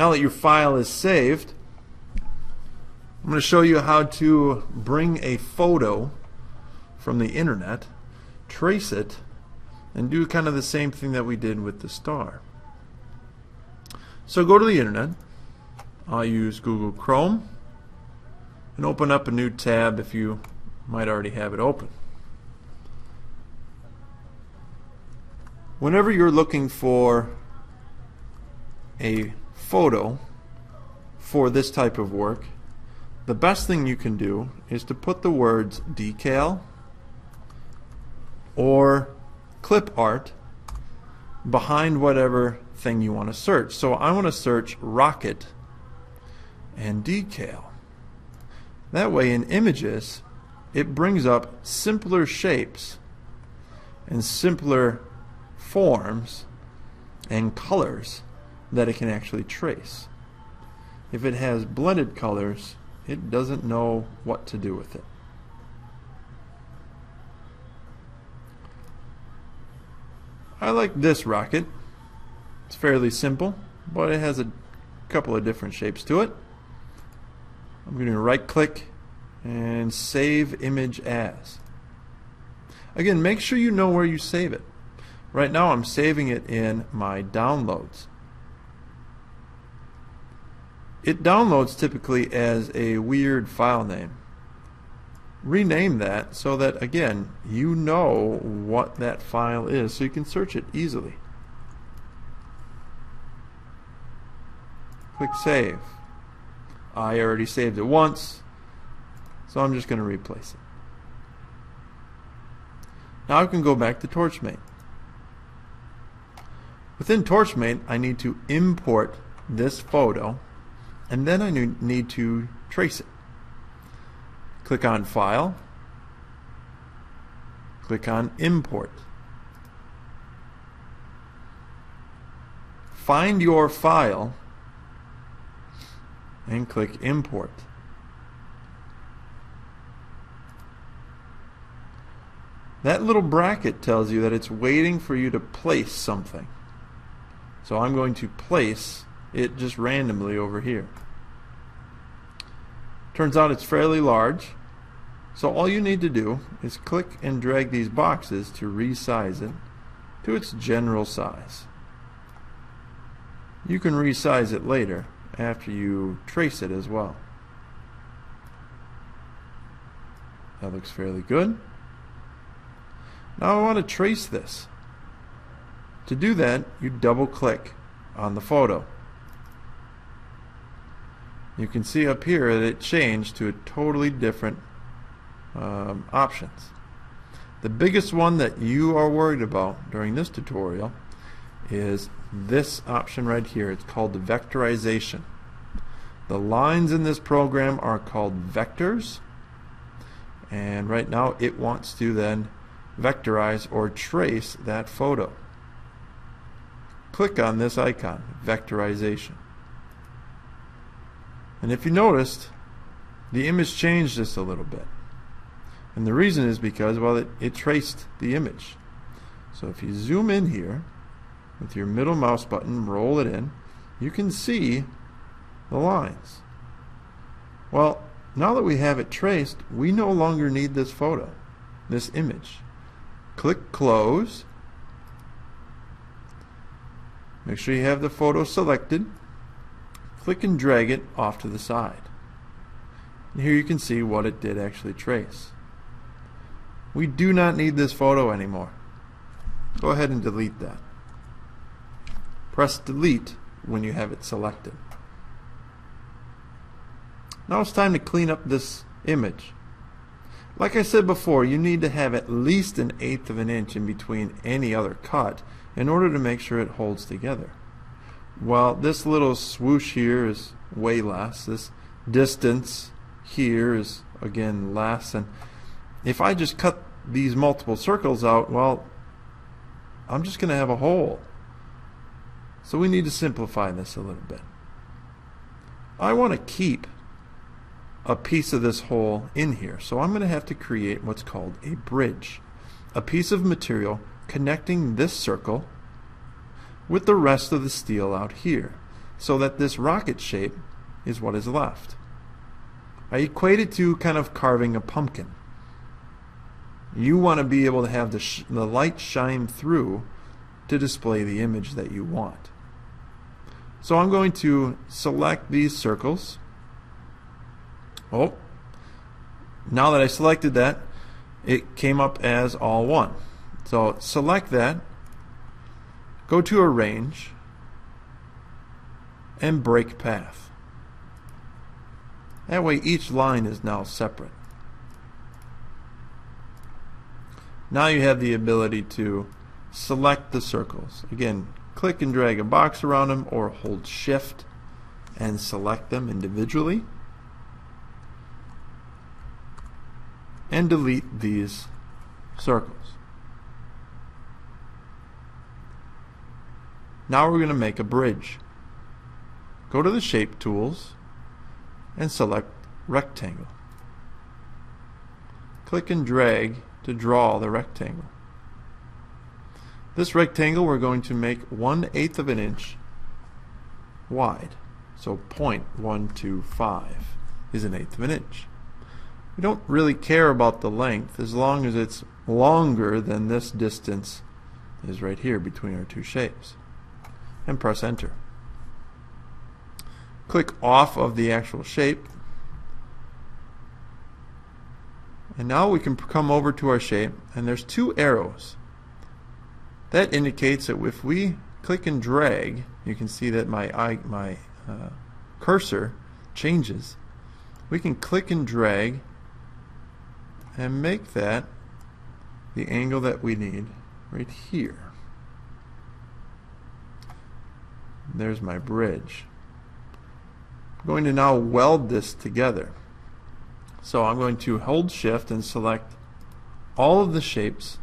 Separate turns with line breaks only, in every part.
Now that your file is saved, I'm going to show you how to bring a photo from the internet, trace it, and do kind of the same thing that we did with the star. So go to the internet. I'll use Google Chrome and open up a new tab if you might already have it open. Whenever you're looking for a photo for this type of work, the best thing you can do is to put the words decal or clip art behind whatever thing you want to search. So I want to search rocket and decal. That way in images it brings up simpler shapes and simpler forms and colors that it can actually trace. If it has blended colors, it doesn't know what to do with it. I like this rocket. It's fairly simple, but it has a couple of different shapes to it. I'm going to right click and save image as. Again, make sure you know where you save it. Right now I'm saving it in my downloads. It downloads typically as a weird file name. Rename that so that, again, you know what that file is so you can search it easily. Click Save. I already saved it once, so I'm just going to replace it. Now I can go back to Torchmate. Within Torchmate, I need to import this photo, and then I need to trace it. Click on File, click on Import. Find your file and click Import. That little bracket tells you that it's waiting for you to place something. So I'm going to place it just randomly over here. Turns out it's fairly large, so all you need to do is click and drag these boxes to resize it to its general size. You can resize it later after you trace it as well. That looks fairly good. Now I want to trace this. To do that, you double click on the photo. You can see up here that it changed to a totally different options. The biggest one that you are worried about during this tutorial is this option right here. It's called the vectorization. The lines in this program are called vectors, and right now it wants to then vectorize or trace that photo. Click on this icon, vectorization. And if you noticed, the image changed just a little bit. And the reason is because, well, it traced the image. So if you zoom in here with your middle mouse button, roll it in, you can see the lines. Well, now that we have it traced, we no longer need this photo, this image. Click Close. Make sure you have the photo selected. Click and drag it off to the side. And here you can see what it did actually trace. We do not need this photo anymore. Go ahead and delete that. Press delete when you have it selected. Now it's time to clean up this image. Like I said before, you need to have at least 1/8 of an inch in between any other cut in order to make sure it holds together. Well, this little swoosh here is way less. This distance here is again less, and if I just cut these multiple circles out, well, I'm just going to have a hole. So we need to simplify this a little bit. I want to keep a piece of this hole in here, so I'm going to have to create what's called a bridge, a piece of material connecting this circle with the rest of the steel out here. so that this rocket shape is what is left. I equate it to kind of carving a pumpkin. You want to be able to have the light shine through to display the image that you want. So I'm going to select these circles. Oh, now that I selected that, it came up as all one. So select that, go to Arrange, and Break Path. That way each line is now separate. Now you have the ability to select the circles. Again, click and drag a box around them, or hold Shift and select them individually. And delete these circles. Now we're going to make a bridge. Go to the Shape Tools and select Rectangle. Click and drag to draw the rectangle. This rectangle we're going to make 1/8 of an inch wide. So 0.125 is 1/8 of an inch. We don't really care about the length as long as it's longer than this distance is right here between our two shapes. And press Enter. Click off of the actual shape. And now we can come over to our shape, and there's two arrows. That indicates that if we click and drag, you can see that my cursor changes. We can click and drag and make that the angle that we need right here. There's my bridge. I'm going to now weld this together. So I'm going to hold Shift and select all of the shapes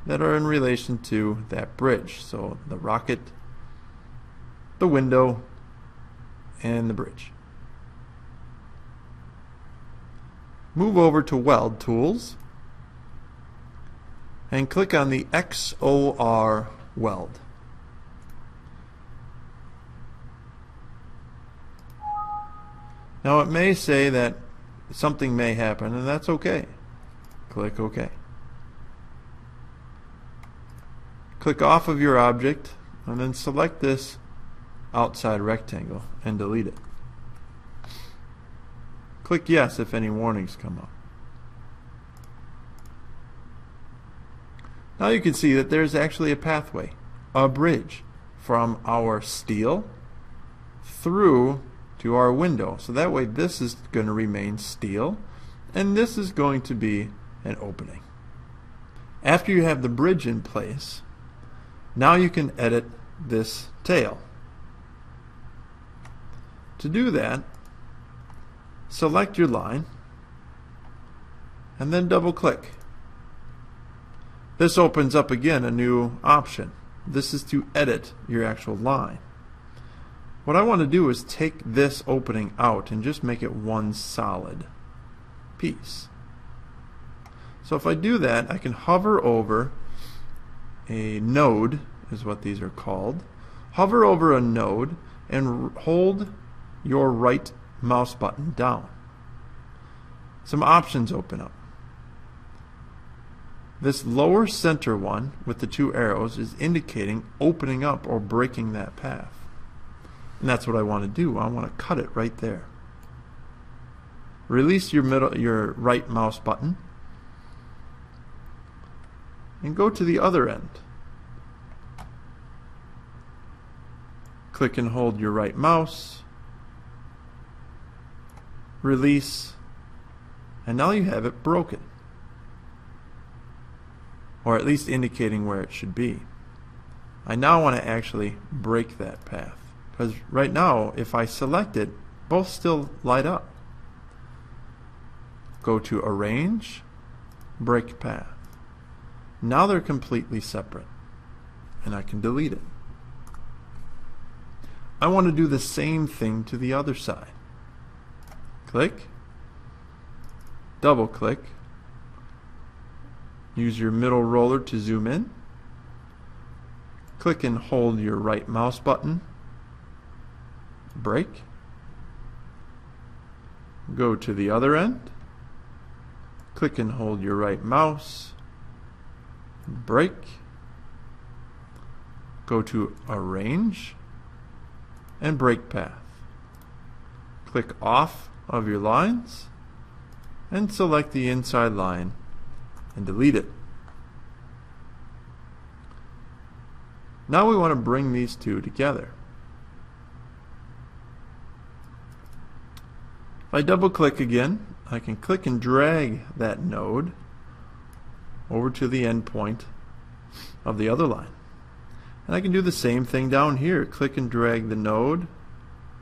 that are in relation to that bridge. So the rocket, the window, and the bridge. Move over to Weld Tools and click on the XOR Weld. Now it may say that something may happen, and that's okay. Click OK. Click off of your object and then select this outside rectangle and delete it. Click Yes if any warnings come up. Now you can see that there's actually a pathway, a bridge, from our steel through to our window. So that way this is going to remain steel and this is going to be an opening. After you have the bridge in place, now you can edit this tail. To do that, select your line and then double click. This opens up again a new option. This is to edit your actual line. What I want to do is take this opening out and just make it one solid piece. So if I do that, I can hover over a node, is what these are called. Hover over a node and hold your right mouse button down. Some options open up. This lower center one with the two arrows is indicating opening up or breaking that path. And that's what I want to do. I want to cut it right there. Release your right mouse button and go to the other end. Click and hold your right mouse, release, and now you have it broken, or at least indicating where it should be. I now want to actually break that path, because right now if I select it, both still light up. Go to Arrange, Break Path. Now they're completely separate and I can delete it. I want to do the same thing to the other side. Click, double click, use your middle roller to zoom in, click and hold your right mouse button, break. Go to the other end. Click and hold your right mouse. Break. Go to Arrange and Break Path. Click off of your lines and select the inside line and delete it. Now we want to bring these two together. If I double click again, I can click and drag that node over to the end point of the other line. And I can do the same thing down here. Click and drag the node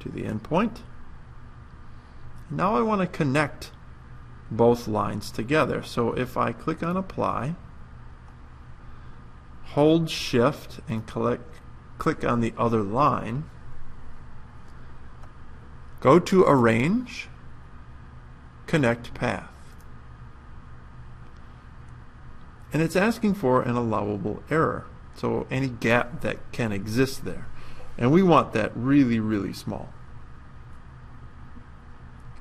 to the end point. Now I want to connect both lines together. So if I click on Apply, hold Shift and click on the other line, go to Arrange, Connect Path. And it's asking for an allowable error, so any gap that can exist there. And we want that really, really small.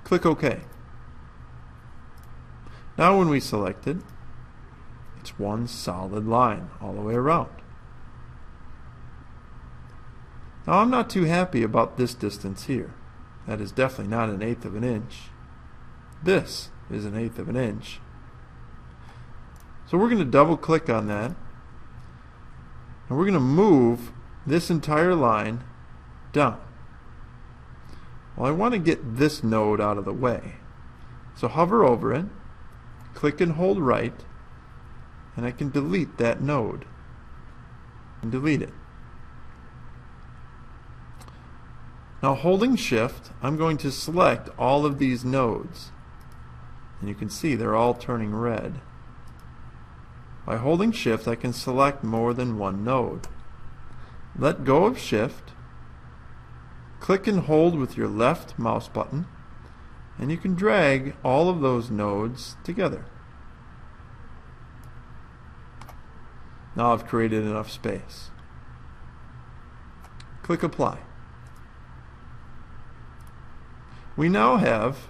Click OK. Now when we select it, it's one solid line all the way around. Now I'm not too happy about this distance here. That is definitely not 1/8 of an inch. This is 1/8 of an inch. So we're going to double click on that, and we're going to move this entire line down. Well, I want to get this node out of the way. So hover over it, click and hold right, and I can delete that node. And delete it. Now holding Shift, I'm going to select all of these nodes. And you can see they're all turning red. By holding Shift, I can select more than one node. Let go of Shift, click and hold with your left mouse button, and you can drag all of those nodes together. Now I've created enough space. Click Apply. We now have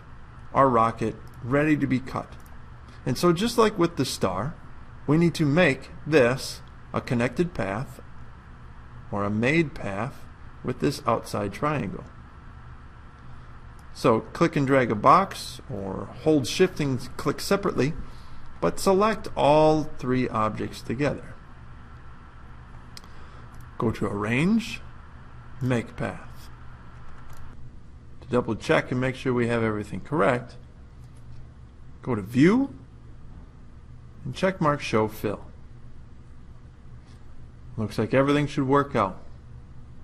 our rocket ready to be cut. And so just like with the star, we need to make this a connected path or a made path with this outside triangle. So click and drag a box or hold Shift and click separately, but select all three objects together. Go to Arrange, Make Path. To double check and make sure we have everything correct, go to View and check mark Show Fill. Looks like everything should work out.